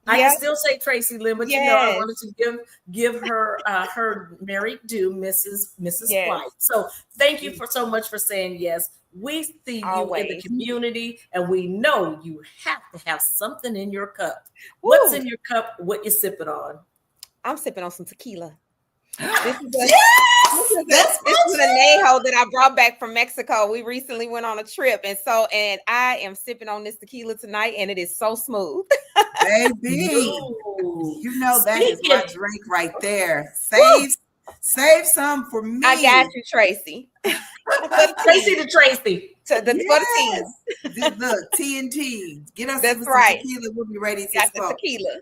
S2: I can still say Tracy Lynn, but you know, I wanted to give her her married due, Mrs. White. So thank you so much for saying yes. We see you in the community, and we know you have to have something in your cup. Woo. What's in your cup? What you sipping on?
S3: I'm sipping on some tequila. This is an añejo that I brought back from Mexico. We recently went on a trip, and I am sipping on this tequila tonight, and it is so smooth.
S1: Baby, you know that is my drink right there. Save some for me.
S3: I got you, Tracy.
S2: Tracy to Tracy.
S3: For the
S1: Look, T&T. Get us
S3: some
S1: tequila. We'll be ready to smoke.
S3: The tequila.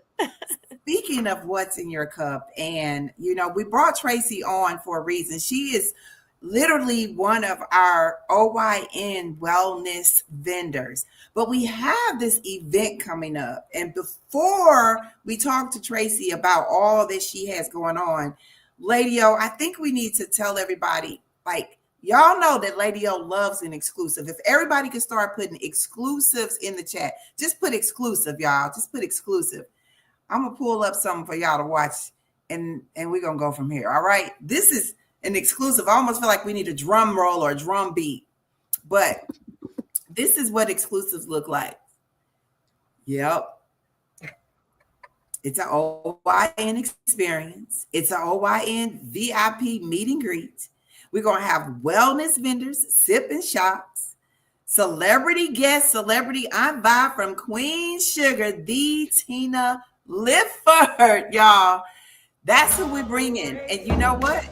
S1: Speaking of what's in your cup, and you know, we brought Tracy on for a reason. She is literally one of our OYN Wellness vendors. But we have this event coming up. And before we talk to Tracy about all that she has going on, Lady O, I think we need to tell everybody, like, y'all know that Lady O loves an exclusive. If everybody could start putting exclusives in the chat, just put exclusive, y'all. Just put exclusive. I'm going to pull up something for y'all to watch, and we're going to go from here. All right. This is an exclusive. I almost feel like we need a drum roll or a drum beat, but this is what exclusives look like. Yep. It's an OYN experience. It's an OYN VIP meet and greet. We're going to have wellness vendors, sip and shops, celebrity guest, celebrity on vibe from Queen Sugar, the Tina Lifford, y'all. That's who we bring in. And you know what?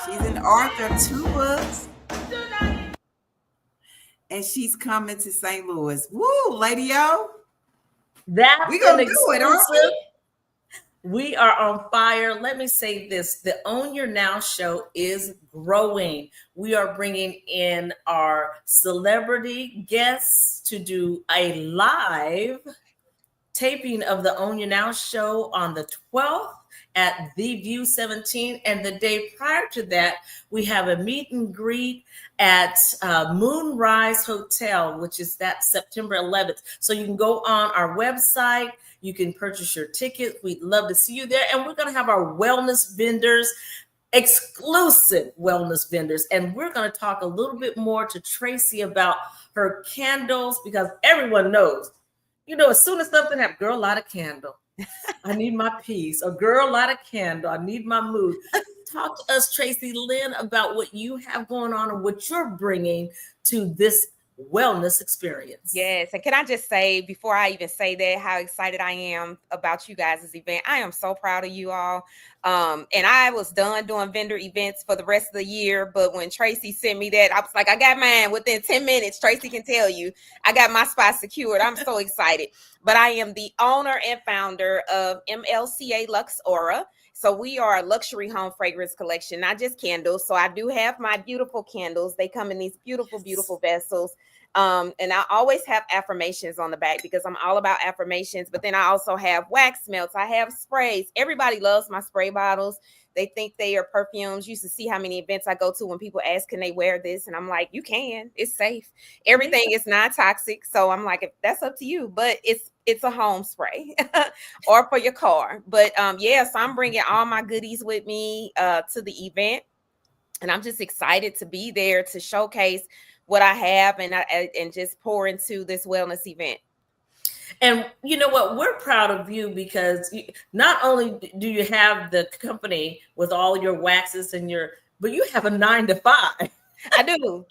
S1: She's an author of 2 books. And she's coming to St. Louis. Woo, Lady O.
S2: That's
S1: We gonna
S2: an
S1: do it, aren't
S2: exclusive. We are on fire. Let me say this. The Own Your Now show is growing. We are bringing in our celebrity guests to do a live taping of the Own Your Now show on the 12th at The View 17. And the day prior to that, we have a meet and greet at Moonrise Hotel, which is that September 11th. So you can go on our website. You can purchase your ticket. We'd love to see you there. And we're going to have our wellness vendors, exclusive wellness vendors. And we're going to talk a little bit more to Tracy about her candles, because everyone knows, you know, as soon as something happens, girl, light a candle. I need my peace. Or girl, light a candle. I need my mood. Talk to us, Tracy Lynn, about what you have going on and what you're bringing to this wellness experience.
S5: Yes. And can I just say, before I even say that, how excited I am about you guys' event. I am so proud of you all. And I was done doing vendor events for the rest of the year. But when Tracy sent me that, I was like, I got mine within 10 minutes. Tracy can tell you, I got my spot secured. I'm so excited. But I am the owner and founder of MLCA Lux Aura. So we are a luxury home fragrance collection, not just candles. So I do have my beautiful candles. They come in these beautiful, beautiful vessels. And I always have affirmations on the back because I'm all about affirmations. But then I also have wax melts. I have sprays. Everybody loves my spray bottles. They think they are perfumes. You should see how many events I go to when people ask, can they wear this? And I'm like, you can. It's safe. Everything is non-toxic. So I'm like, that's up to you. But it's a home spray or for your car. But so I'm bringing all my goodies with me to the event. And I'm just excited to be there to showcase what I have and just pour into this wellness event.
S2: And you know what? We're proud of you because not only do you have the company with all your waxes but you have a 9-to-5.
S5: I do.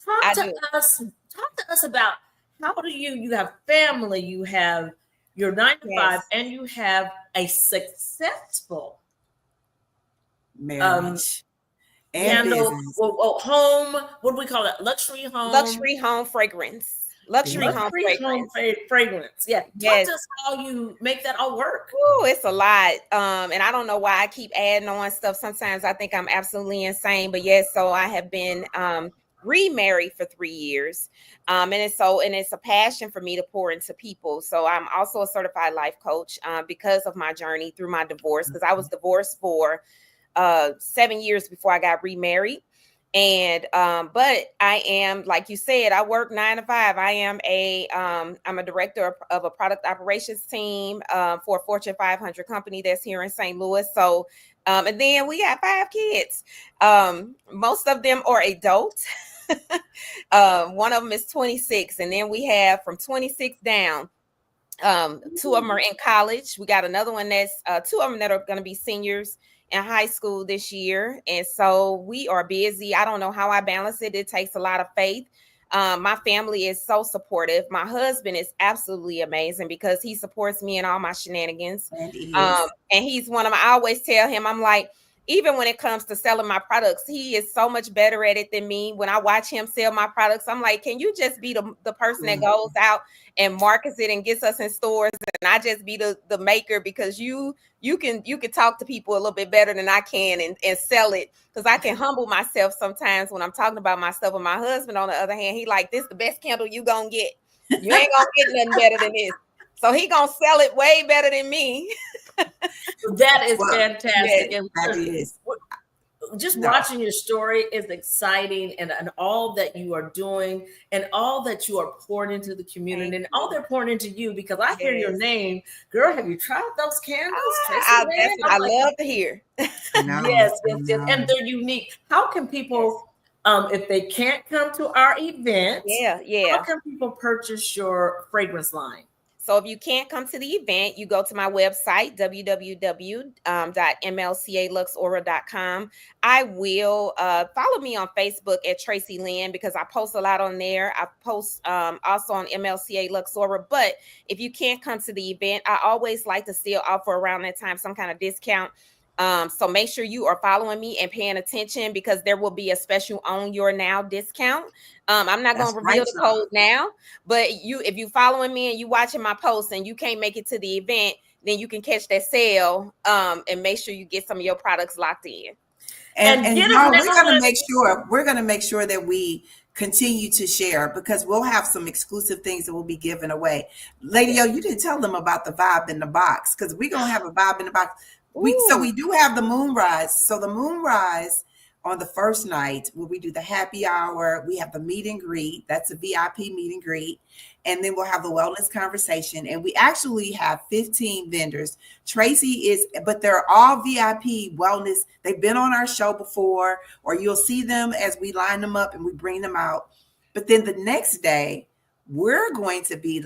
S2: Talk to us about how do you have family, you have your 9-to-5,
S5: Yes.
S2: and you have a successful
S1: marriage and
S2: candle,
S1: business.
S2: home. What do we call it? Luxury home
S5: Fragrance.
S2: Luxury home fragrance. Yeah.
S5: Yes.
S2: Talk to us how you make that all work.
S5: Ooh, it's a lot. And I don't know why I keep adding on stuff. Sometimes I think I'm absolutely insane. But yes, so I have been remarried for 3 years. And it's a passion for me to pour into people. So I'm also a certified life coach because of my journey through my divorce, because I was divorced for 7 years before I got remarried. And but I am, like you said, I work 9 to 5. I'm a director of a product operations team for a Fortune 500 company that's here in St. Louis. So and then we got 5 kids. Most of them are adults. One of them is 26, and then we have from 26 down. 2 of them are in college. We got another one that's 2 of them that are going to be seniors in high school this year. And so we are busy. I don't know how I balance it. It takes a lot of faith. My family is so supportive. My husband is absolutely amazing because he supports me in all my shenanigans. And he's I always tell him, I'm like, even when it comes to selling my products, he is so much better at it than me. When I watch him sell my products, I'm like, can you just be the person that goes out and markets it and gets us in stores, and I just be the maker, because you can talk to people a little bit better than I can and sell it, because I can humble myself sometimes when I'm talking about my stuff. And my husband, on the other hand, he like, this the best candle you gonna get. You ain't gonna get nothing better than this. So he gonna sell it way better than me.
S2: That is fantastic.
S5: Yes,
S2: And
S1: that is.
S2: Just watching your story is exciting, and all that you are doing and all that you are pouring into the community and all they're pouring into you, because I hear your name. Girl, have you tried those candles?
S5: That's what I love to hear.
S2: Yes. And they're unique. How can people, if they can't come to our event, how can people purchase your fragrance line?
S5: So if you can't come to the event, you go to my website, www.mlcaluxaura.com. I will follow me on Facebook at Tracy Lynn, because I post a lot on there. I post also on MLCA Luxaura. But if you can't come to the event, I always like to still offer around that time some kind of discount. So make sure you are following me and paying attention, because there will be a special On Your Now discount. I'm not going to reveal the code now, but if you following me and you watching my posts and you can't make it to the event, then you can catch that sale and make sure you get some of your products locked in.
S1: And y'all, we're gonna make sure that we continue to share, because we'll have some exclusive things that will be given away. Lady O, you didn't tell them about the vibe in the box, because we're gonna have a vibe in the box. So we do have the moonrise. So the moonrise on the first night, where we do the happy hour, we have the meet and greet. That's a VIP meet and greet. And then we'll have the wellness conversation. And we actually have 15 vendors. But they're all VIP wellness. They've been on our show before, or you'll see them as we line them up and we bring them out. But then the next day, we're going to be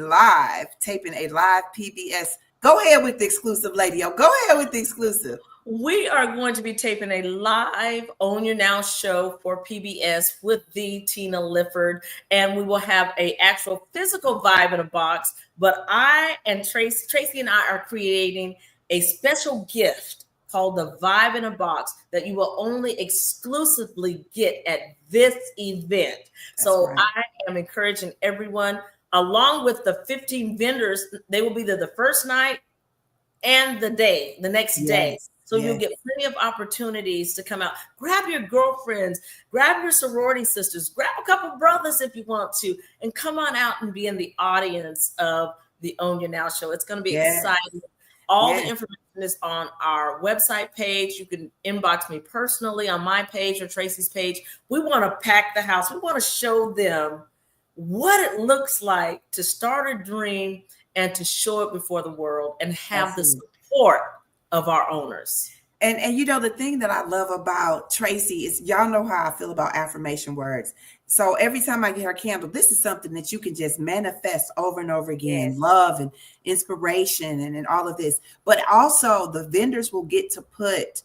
S1: taping a live PBS. Go ahead with the exclusive, Lady O. Go ahead with the exclusive.
S2: We are going to be taping a live On Your Now show for PBS with the Tina Lifford, and we will have a actual physical vibe in a box. But I and Tracy and I are creating a special gift called the Vibe in a Box that you will only exclusively get at this event. So right. I am encouraging everyone, along with the 15 vendors, they will be there the first night and the next day. So you'll get plenty of opportunities to come out. Grab your girlfriends, grab your sorority sisters, grab a couple brothers if you want to, and come on out and be in the audience of the Own Your Now show. It's going to be exciting. All the information is on our website page. You can inbox me personally on my page or Tracy's page. We want to pack the house. We want to show them what it looks like to start a dream and to show it before the world and have the support of our owners.
S1: And you know, the thing that I love about Tracy is, y'all know how I feel about affirmation words. So every time I get her candle, this is something that you can just manifest over and over again. Love and inspiration and all of this. But also the vendors will get to put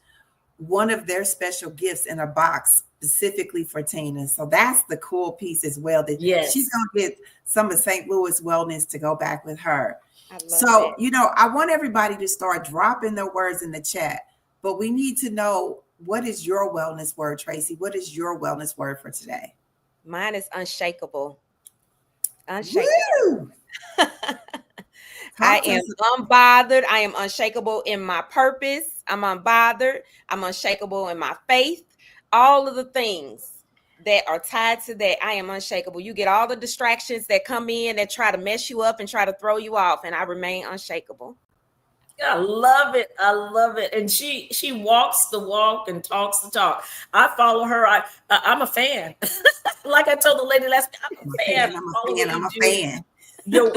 S1: one of their special gifts in a box specifically for Tina. So that's the cool piece as well, that she's going to get some of St. Louis wellness to go back with her. So, you know, I want everybody to start dropping their words in the chat, but we need to know, what is your wellness word, Tracy? What is your wellness word for today?
S5: Mine is unshakable. Unshakable. I am unbothered. I am unshakable in my purpose. I'm unbothered. I'm unshakable in my faith. All of the things that are tied to that, I am unshakable. You get all the distractions that come in that try to mess you up and try to throw you off, and I remain unshakable.
S2: I love it. I love it. And she walks the walk and talks the talk. I follow her. I'm a fan. Like I told the lady last night, I'm a fan. Your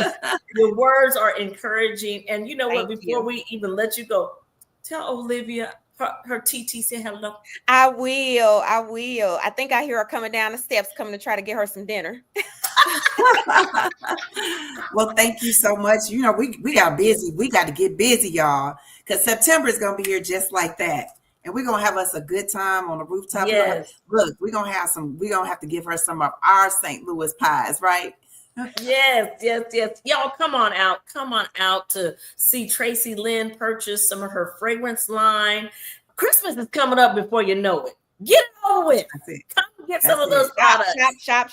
S2: words are encouraging. And you know what? Before we even let you go, tell Olivia her TT say hello.
S5: I will. I think I hear her coming down the steps, coming to try to get her some dinner.
S1: Well, thank you so much. You know, we got busy. We got to get busy, y'all, because September is going to be here just like that. And we're going to have us a good time on the rooftop.
S2: Yes.
S1: Look, we're going to have to give her some of our St. Louis pies, right?
S2: Yes. Y'all come on out to see Tracy Lynn purchase some of her fragrance line. Christmas is coming up before you know it. Get it over with. Come get some of those products.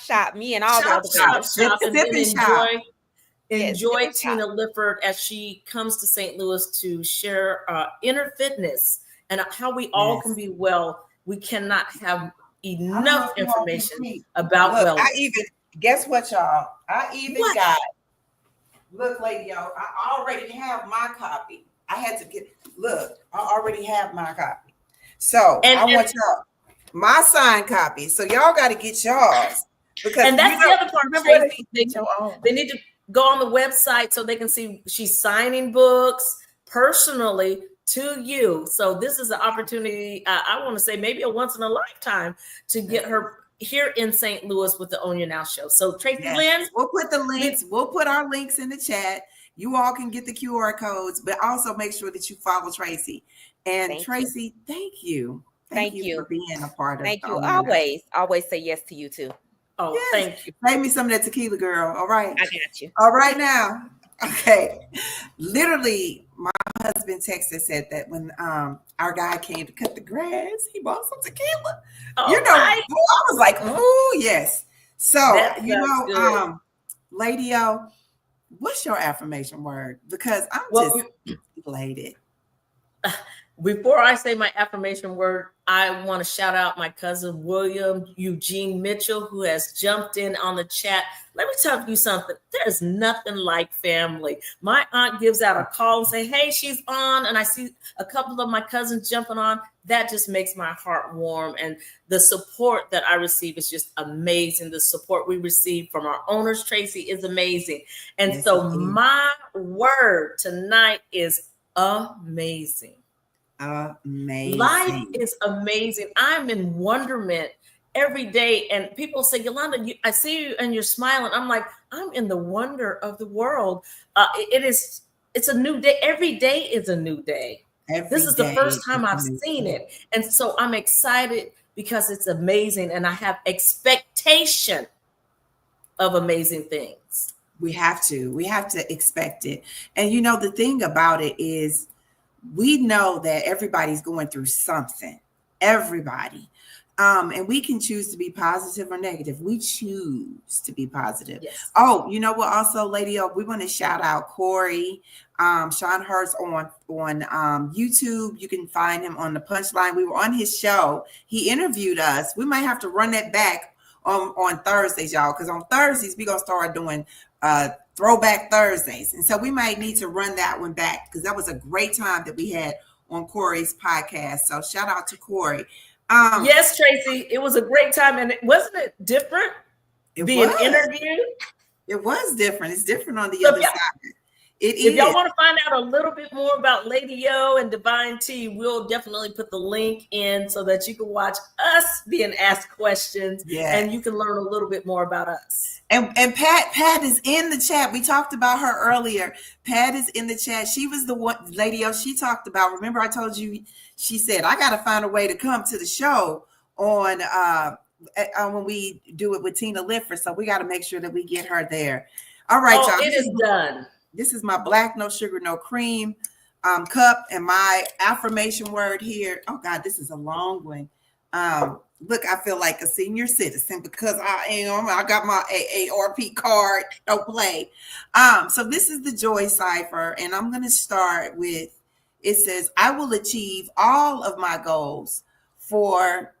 S5: Shop. Me and all the
S2: shop, and then enjoy Tina Lifford as she comes to St. Louis to share inner fitness and how we all can be well. We cannot have enough information about wellness.
S1: Guess what, y'all? Look, Lady O, I already have my copy. I already have my copy. So I want y'all my signed copy. So y'all got to get y'all's.
S2: And that's the other part, Tracy. They need to go on the website so they can see she's signing books personally to you. So this is an opportunity, I want to say maybe a once in a lifetime, to get her here in St. Louis with the Own Your Now show. So Tracy Lynn,
S1: we'll put the links. We'll put our links in the chat. You all can get the QR codes, but also make sure that you follow Tracy. And
S5: Thank you.
S1: Tracy, thank you.
S5: Thank
S1: you
S5: you.
S1: for being a part of
S5: Thank you.
S1: OYN Wellness.
S5: Always say yes to you too.
S2: Oh,
S1: Yes.
S2: thank you.
S1: Make me some of that tequila, girl. All right.
S5: I got you.
S1: All right now. Okay. Literally, my husband texted said that when our guy came to cut the grass, he bought some tequila.
S2: Oh,
S1: You know,
S2: right.
S1: I was like, oh yes. So
S2: That
S1: you
S2: sounds
S1: know,
S2: good.
S1: Lady O, what's your affirmation word? Because I'm
S2: Well,
S1: just elated.
S2: Before I say my affirmation word, I want to shout out my cousin William Eugene Mitchell, who has jumped in on the chat. Let me tell you something. There's nothing like family. My aunt gives out a call and say, hey, she's on. And I see a couple of my cousins jumping on. That just makes my heart warm. And the support that I receive is just amazing. The support we receive from our owners, Tracy, is amazing. And
S1: Yes,
S2: so
S1: indeed.
S2: my word tonight is amazing.
S1: Amazing.
S2: Life is amazing. I'm in wonderment every day. And people say, Yolanda, I see you and you're smiling. I'm like, I'm in the wonder of the world. It's a new day. Every day is a new day. This is the first time I've seen it. And so I'm excited because it's amazing. And I have expectation of amazing things.
S1: We have to expect it. And you know, the thing about it is, we know that everybody's going through something, everybody. And we can choose to be positive or negative. We choose to be positive.
S2: Yes.
S1: Oh, you know what? Also, Lady O, we want to shout out Corey, Sean Hurst on YouTube. You can find him on the Punchline. We were on his show. He interviewed us. We might have to run that back on Thursdays, y'all, because on Thursdays we're gonna start doing Throwback Thursdays. And so we might need to run that one back because that was a great time that we had on Corey's podcast. So shout out to Corey.
S2: Yes, Tracy, it was a great time. And wasn't it different being interviewed?
S1: It was different. It's different on the other side.
S2: If y'all want to find out a little bit more about Lady O and Divine T, we'll definitely put the link in so that you can watch us being asked questions and you can learn a little bit more about us.
S1: And Pat is in the chat. We talked about her earlier. Pat is in the chat. She was the one, Lady O, she talked about. Remember, I told you, she said, I got to find a way to come to the show on when we do it with Tina Lifford. So we got to make sure that we get her there. All right, y'all.
S2: It is done.
S1: This is my black, no sugar, no cream cup, and my affirmation word here. Oh God, this is a long one. Look, I feel like a senior citizen because I got my AARP card. Don't play. So this is the joy cipher, and I'm going to start with, it says, I will achieve all of my goals for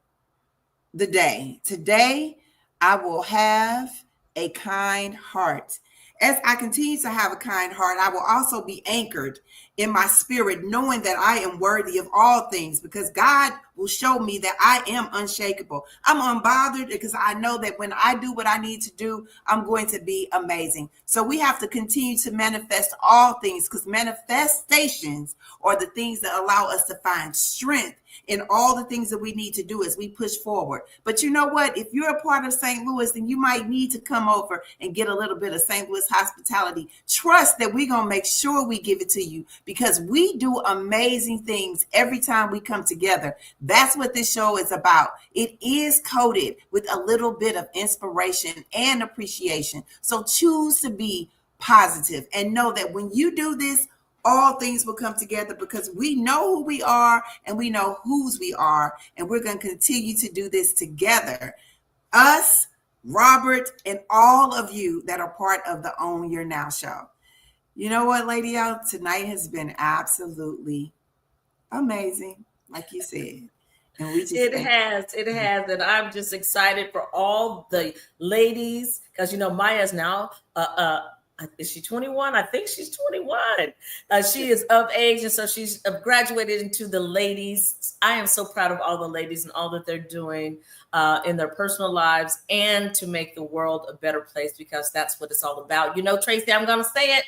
S1: the day. Today, I will have a kind heart. As I continue to have a kind heart, I will also be anchored in my spirit, knowing that I am worthy of all things because God will show me that I am unshakable. I'm unbothered because I know that when I do what I need to do, I'm going to be amazing. So we have to continue to manifest all things because manifestations are the things that allow us to find strength in all the things that we need to do as we push forward. But you know what? If you're a part of St. Louis, then you might need to come over and get a little bit of St. Louis hospitality. Trust that we're going to make sure we give it to you because we do amazing things every time we come together. That's what this show is about. It is coated with a little bit of inspiration and appreciation. So choose to be positive and know that when you do this, all things will come together because we know who we are and we know whose we are. And we're going to continue to do this together. Us, Robert, and all of you that are part of the Own Your Now show. You know what, Lady O? Tonight has been absolutely amazing, like you said. And we just
S2: it has. And I'm just excited for all the ladies because, you know, Maya's now is she 21? I think she's 21. She is of age, and so she's graduated into the ladies. I am so proud of all the ladies and all that they're doing in their personal lives and to make the world a better place because that's what it's all about. You know, Tracy, I'm going to say it.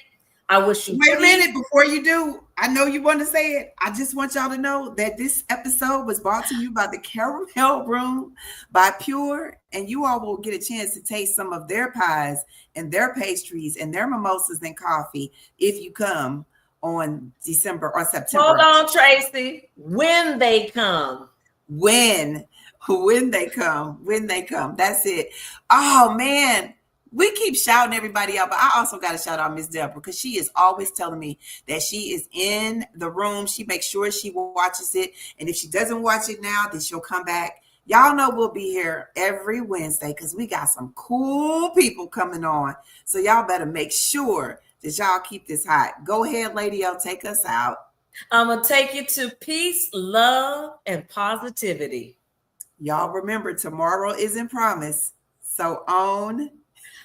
S2: I wish you
S1: Wait a
S2: peace.
S1: minute before you do. I know you want to say it. I just want y'all to know that this episode was brought to you by the Caramel Room by Pure, and you all will get a chance to taste some of their pies and their pastries and their mimosas and coffee if you come on September.
S2: Hold on, Tracy. When they come.
S1: When they come. That's it. Oh man. We keep shouting everybody out, but I also got to shout out Miss Deborah because she is always telling me that she is in the room. She makes sure she watches it. And if she doesn't watch it now, then she'll come back. Y'all know we'll be here every Wednesday because we got some cool people coming on. So y'all better make sure that y'all keep this hot. Go ahead, Lady O, take us out.
S2: I'm going to take you to peace, love, and positivity.
S1: Y'all remember, tomorrow isn't promised. So own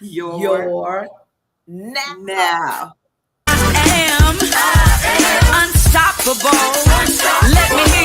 S1: your
S2: now.
S6: I am unstoppable. Let me hear